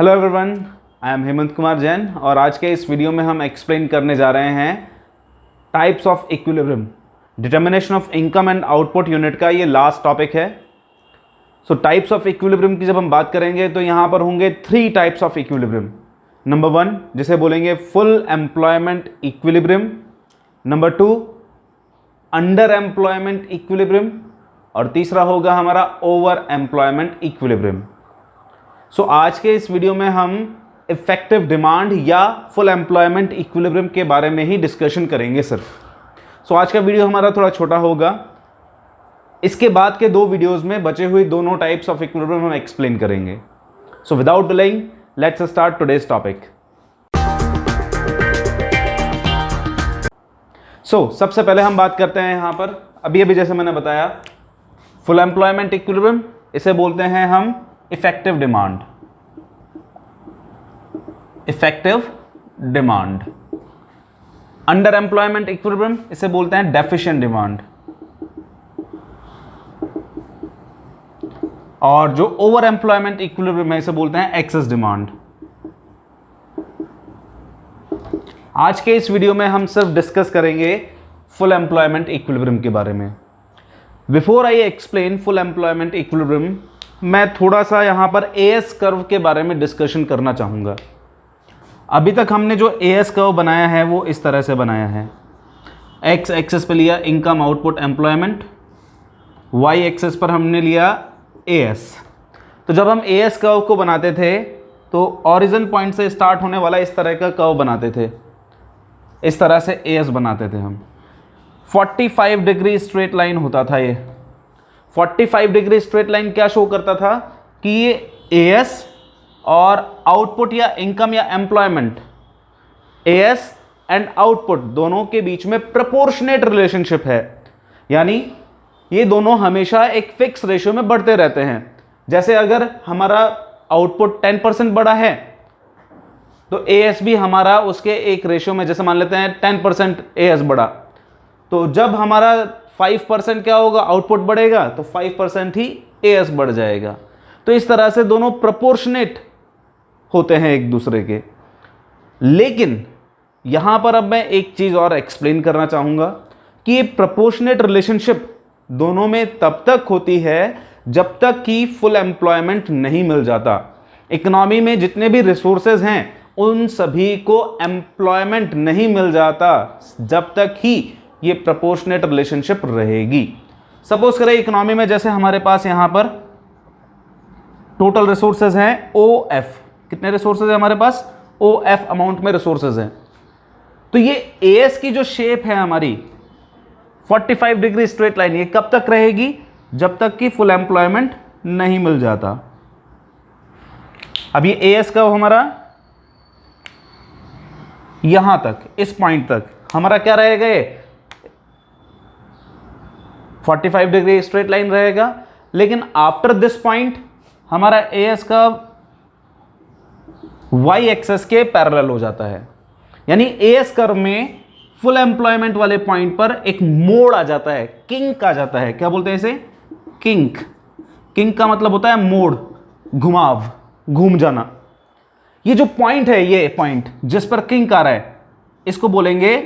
Hello everyone, I am Hemant Kumar Jain और आज के इस वीडियो में हम एक्सप्लेन करने जा रहे हैं types of equilibrium. Determination of income and output unit का ये लास्ट टॉपिक है। सो टाइप्स ऑफ इक्विलिब्रियम की जब हम बात करेंगे तो यहाँ पर होंगे 3 टाइप्स ऑफ इक्विलिब्रियम। नंबर 1 जिसे बोलेंगे full employment equilibrium, number 2 under employment equilibrium और तीसरा होगा हमारा ओवर एम्प्लॉयमेंट इक्विलिब्रियम। सो आज के इस वीडियो में हम इफेक्टिव डिमांड या फुल एम्प्लॉयमेंट इक्विलिब्रियम के बारे में ही डिस्कशन करेंगे सिर्फ। सो आज का वीडियो हमारा थोड़ा छोटा होगा। इसके बाद के 2 वीडियोस में बचे हुए दोनों टाइप्स ऑफ इक्विलिब्रियम हम एक्सप्लेन करेंगे। So without delaying let's start today's topic. सबसे पहले हम बात करते हैं यहाँ पर अभी जैसे मैंने बताया फुल एम्प्लॉयमेंट इक्विलिब्रियम, इसे बोलते हैं हम effective demand. Effective demand. Under employment equilibrium इसे बोलते हैं डेफिशिएंट डिमांड। और जो ओवर एम्प्लॉयमेंट इक्विलिब्रियम है इसे बोलते हैं एक्सेस डिमांड। आज के इस वीडियो में हम सिर्फ डिस्कस करेंगे फुल एम्प्लॉयमेंट इक्विलिब्रियम के बारे में। Before I explain full employment equilibrium, मैं थोड़ा सा यहाँ पर एएस कर्व के बारे में डिस्कशन करना चाहूँगा। अभी तक हमने जो एएस कर्व बनाया है वो इस तरह से बनाया है। एक्स एक्सेस पे लिया income output employment, y axis पर हमने लिया एएस। तो जब हम एएस कर्व को बनाते थे तो ऑरिजिन पॉइंट से स्टार्ट होने वाला इस तरह का कर्व बनाते थे, इस तरह से एएस बनाते थे हम। 45 डिग्री स्ट्रेट लाइन होता था ये। 45 डिग्री स्ट्रेट लाइन क्या शो करता था कि ये एएस और आउटपुट या इनकम या एम्प्लॉयमेंट, एएस एंड आउटपुट दोनों के बीच में प्रोपोर्शनेट रिलेशनशिप है, यानी ये दोनों हमेशा एक फिक्स रेशियो में बढ़ते रहते हैं। जैसे अगर हमारा आउटपुट 10% बढ़ा है तो एएस भी हमारा उसके एक रेशियो में, जैसे मान लेते हैं 10% एएस बढ़ा, तो जब हमारा 5% क्या होगा, आउटपुट बढ़ेगा तो 5% ही एएस बढ़ जाएगा। तो इस तरह से दोनों प्रोपोर्शनेट होते हैं एक दूसरे के। लेकिन यहां पर अब मैं एक चीज और एक्सप्लेन करना चाहूंगा कि ये प्रोपोर्शनेट रिलेशनशिप दोनों में तब तक होती है जब तक कि फुल एम्प्लॉयमेंट नहीं मिल जाता। इकोनॉमी में जितने भी रिसोर्सेज हैं उन सभी को एम्प्लॉयमेंट नहीं मिल जाता जब तक ही ये प्रोपोर्शनेट रिलेशनशिप रहेगी। सपोज करें इकोनॉमी में जैसे हमारे पास यहां पर टोटल रिसोर्सेज हैं OF। कितने रिसोर्सेज हैं हमारे पास? OF अमाउंट में रिसोर्सेज हैं। तो ये एएस की जो शेप है हमारी 45 डिग्री स्ट्रेट लाइन, ये कब तक रहेगी? जब तक कि फुल एम्प्लॉयमेंट नहीं मिल जाता। अब ये एएस का हमारा यहां तक, इस पॉइंट तक हमारा क्या रहेगा? ये 45 डिग्री स्ट्रेट लाइन रहेगा। लेकिन आफ्टर दिस पॉइंट हमारा एएस का वाई एक्सेस के पैरेलल हो जाता है, यानी एएस कर्व में फुल एम्प्लॉयमेंट वाले पॉइंट पर एक मोड़ आ जाता है, किंक आ जाता है। क्या बोलते हैं इसे? किंक। किंक का मतलब होता है मोड़, घुमाव, घूम जाना। ये जो पॉइंट है, ये पॉइंट जिस पर किंक आ रहा है, इसको बोलेंगे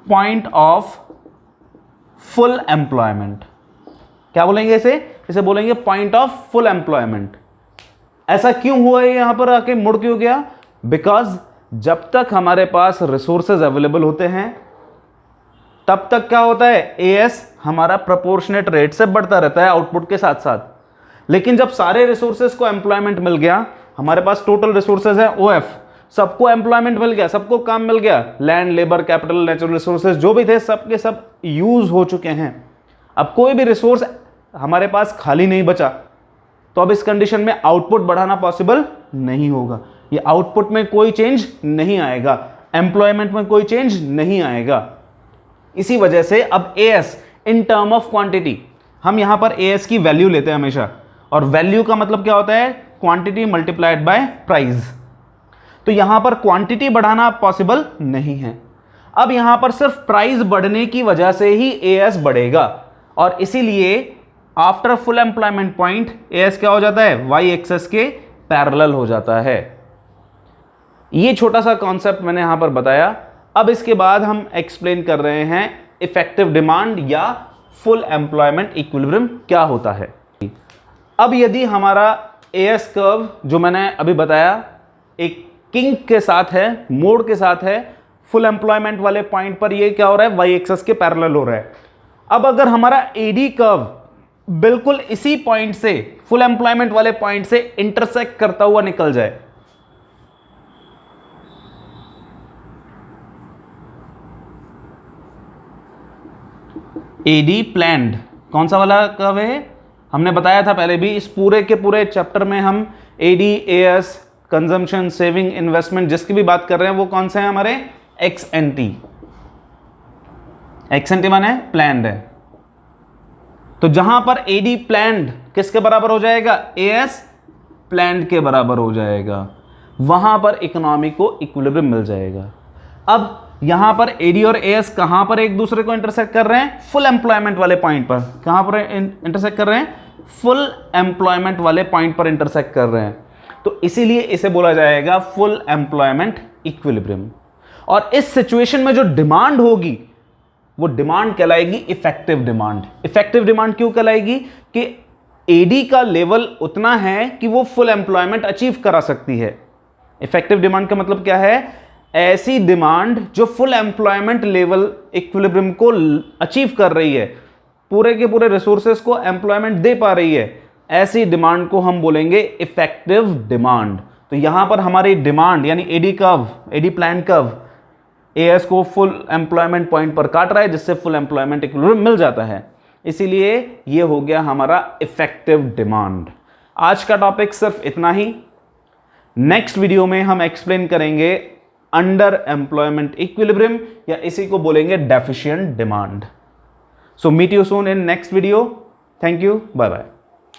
पॉइंट ऑफ फुल एम्प्लॉयमेंट। क्या बोलेंगे इसे? इसे बोलेंगे पॉइंट ऑफ फुल एम्प्लॉयमेंट। ऐसा क्यों हुआ है? यहां पर आके मुड़ क्यों गया? बिकॉज जब तक हमारे पास रिसोर्सेज अवेलेबल होते हैं तब तक क्या होता है, एएस हमारा प्रोपोर्शनेट रेट से बढ़ता रहता है आउटपुट के साथ साथ। लेकिन जब सारे रिसोर्सेज को एम्प्लॉयमेंट मिल गया, हमारे पास टोटल रिसोर्सेज है OF, सबको एम्प्लॉयमेंट मिल गया, सबको काम मिल गया, land, labour, capital, natural resources जो भी थे सब के सब यूज हो चुके हैं। अब कोई भी रिसोर्स हमारे पास खाली नहीं बचा, तो अब इस कंडीशन में आउटपुट बढ़ाना पॉसिबल नहीं होगा। ये आउटपुट में कोई चेंज नहीं आएगा, एम्प्लॉयमेंट में कोई चेंज नहीं आएगा। इसी वजह से अब as in term of quantity, हम यहां पर एएस की वैल्यू लेते हैं हमेशा, और वैल्यू का मतलब क्या होता है? Quantity multiplied by price. तो यहां पर क्वांटिटी बढ़ाना पॉसिबल नहीं है। अब यहां पर सिर्फ प्राइस बढ़ने की वजह से ही एएस बढ़ेगा, और इसीलिए after full employment point as क्या हो जाता है? वाई एक्सेस के पैरेलल हो जाता है। ये छोटा सा कॉन्सेप्ट मैंने यहां पर बताया। अब इसके बाद हम एक्सप्लेन कर रहे हैं इफेक्टिव डिमांड या फुल एम्प्लॉयमेंट इक्विलिब्रियम क्या होता है। अब यदि हमारा एएस कर्व जो मैंने अभी बताया एक किंग के साथ है, मोड के साथ है, फुल एम्प्लॉयमेंट वाले पॉइंट पर ये क्या हो रहा है, वाई एक्सेस के पैरेलल हो रहा है। अब अगर हमारा एडी कर्व बिल्कुल इसी पॉइंट से, फुल एम्प्लॉयमेंट वाले पॉइंट से इंटरसेक्ट करता हुआ निकल जाए, एडी प्लैंड कौन सा वाला कर्व है, हमने बताया था पहले भी, इस पूरे के पूरे चैप्टर में हम AD, AS, consumption, saving, investment जिसकी भी बात कर रहे हैं वो कौन से हैं हमारे, एक्सएनटी। एक्सएनटी माने प्लैंड है। तो जहां पर एडी प्लैंड किसके बराबर हो जाएगा, एएस प्लैंड के बराबर हो जाएगा, वहां पर इकोनॉमी को इक्विलिब्रियम मिल जाएगा। अब यहां पर एडी और एएस कहां पर एक दूसरे को इंटरसेक्ट कर रहे हैं, फुल एम्प्लॉयमेंट वाले पॉइंट पर। कहां पर इंटरसेक्ट कर रहे हैं, फुल एम्प्लॉयमेंट वाले पॉइंट पर इंटरसेक्ट कर रहे हैं। तो इसीलिए इसे बोला जाएगा फुल एम्प्लॉयमेंट इक्विलिब्रियम। और इस सिचुएशन में जो डिमांड होगी वो डिमांड कहलाएगी इफेक्टिव डिमांड। इफेक्टिव डिमांड क्यों कहलाएगी कि एडी का लेवल उतना है कि वो फुल एम्प्लॉयमेंट अचीव करा सकती है। इफेक्टिव डिमांड का मतलब क्या है, ऐसी डिमांड जो फुल एम्प्लॉयमेंट लेवल इक्विलिब्रियम को अचीव कर रही है, पूरे के पूरे रिसोर्सेस को एम्प्लॉयमेंट दे पा रही है, ऐसी डिमांड को हम बोलेंगे इफेक्टिव डिमांड। तो यहां पर हमारी डिमांड यानी AD curve, AD plan curve AS को फुल एम्प्लॉयमेंट पॉइंट पर काट रहा है, जिससे फुल एम्प्लॉयमेंट इक्विलिब्रियम मिल जाता है। इसीलिए ये हो गया हमारा इफेक्टिव डिमांड। आज का टॉपिक सिर्फ इतना ही। नेक्स्ट वीडियो में हम एक्सप्लेन करेंगे अंडर एम्प्लॉयमेंट इक्विलिब्रियम या इसी को बोलेंगे deficient demand. So meet you soon in next video. Thank you, bye bye.